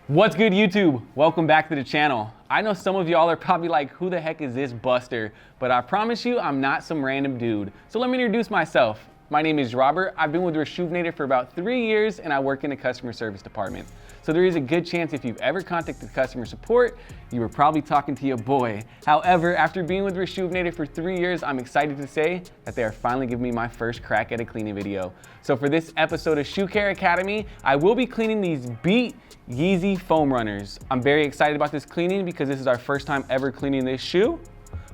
What's good, YouTube? Welcome back to the channel. I know some of y'all are probably like, who the heck is this Buster? But I promise you, I'm not some random dude. So let me introduce myself. My name is Robert. I've been with Reshoevnator for about 3 years and I work in the customer service department. So there is a good chance if you've ever contacted customer support, you were probably talking to your boy. However, after being with Reshoevnator for 3 years, I'm excited to say that they are finally giving me my first crack at a cleaning video. So for this episode of Shoe Care Academy, I will be cleaning these beat Yeezy foam runners. I'm very excited about this cleaning because this is our first time ever cleaning this shoe.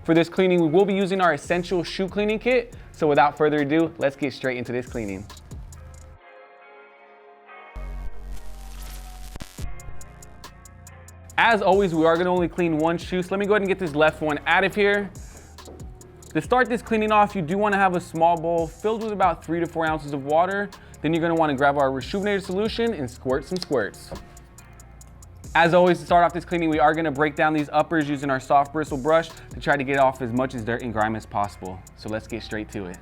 For this cleaning, we will be using our essential shoe cleaning kit. So without further ado, let's get straight into this cleaning. As always, we are gonna only clean one shoe, so let me go ahead and get this left one out of here. To start this cleaning off, you do wanna have a small bowl filled with about 3 to 4 ounces of water. Then you're gonna wanna grab our Reshoevnator solution and squirt some squirts. As always, to start off this cleaning, we are gonna break down these uppers using our soft bristle brush to try to get off as much as dirt and grime as possible. So let's get straight to it.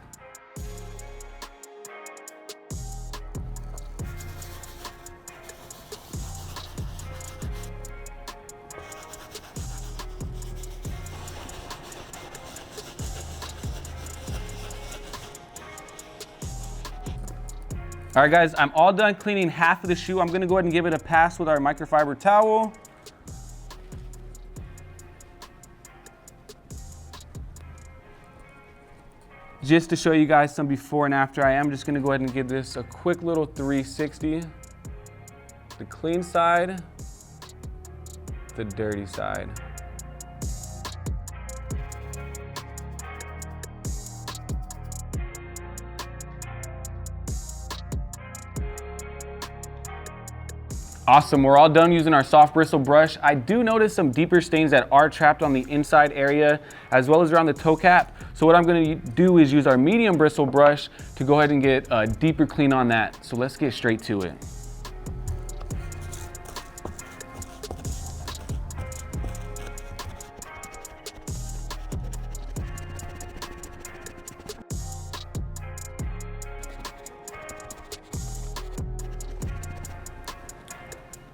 All right, guys, I'm all done cleaning half of the shoe. I'm gonna go ahead and give it a pass with our microfiber towel. Just to show you guys some before and after, I am just gonna go ahead and give this a quick little 360. The clean side, the dirty side. Awesome, we're all done using our soft bristle brush. I do notice some deeper stains that are trapped on the inside area as well as around the toe cap. So what I'm gonna do is use our medium bristle brush to go ahead and get a deeper clean on that. So let's get straight to it.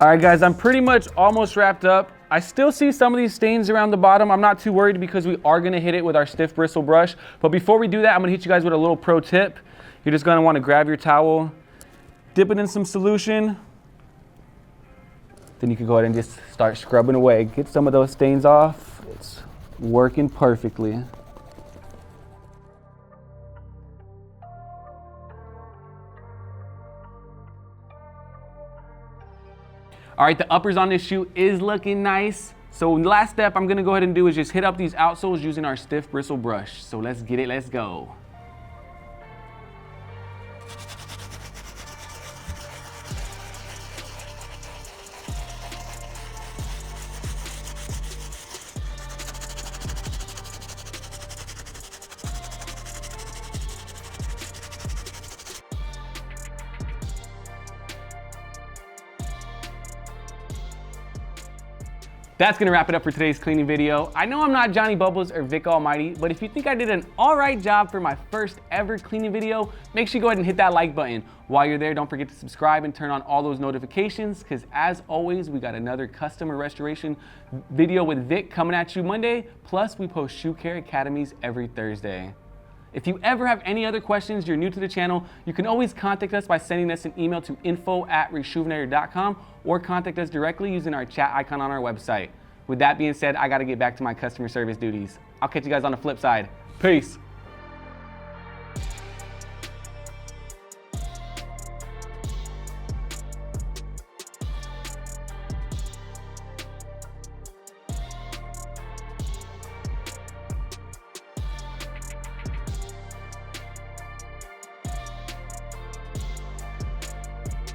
All right, guys, I'm pretty much almost wrapped up. I still see some of these stains around the bottom. I'm not too worried because we are gonna hit it with our stiff bristle brush. But before we do that, I'm gonna hit you guys with a little pro tip. You're just gonna wanna grab your towel, dip it in some solution. Then you can go ahead and just start scrubbing away. Get some of those stains off. It's working perfectly. All right, the uppers on this shoe is looking nice. So last step I'm gonna go ahead and do is just hit up these outsoles using our stiff bristle brush. So let's get it, let's go. That's gonna wrap it up for today's cleaning video. I know I'm not Johnny Bubbles or Vic Almighty, but if you think I did an all right job for my first ever cleaning video, make sure you go ahead and hit that like button. While you're there, don't forget to subscribe and turn on all those notifications, because as always, we got another customer restoration video with Vic coming at you Monday, plus we post Shoe Care Academies every Thursday. If you ever have any other questions, you're new to the channel, you can always contact us by sending us an email to info@reshoevnator.com or contact us directly using our chat icon on our website. With that being said, I gotta get back to my customer service duties. I'll catch you guys on the flip side. Peace.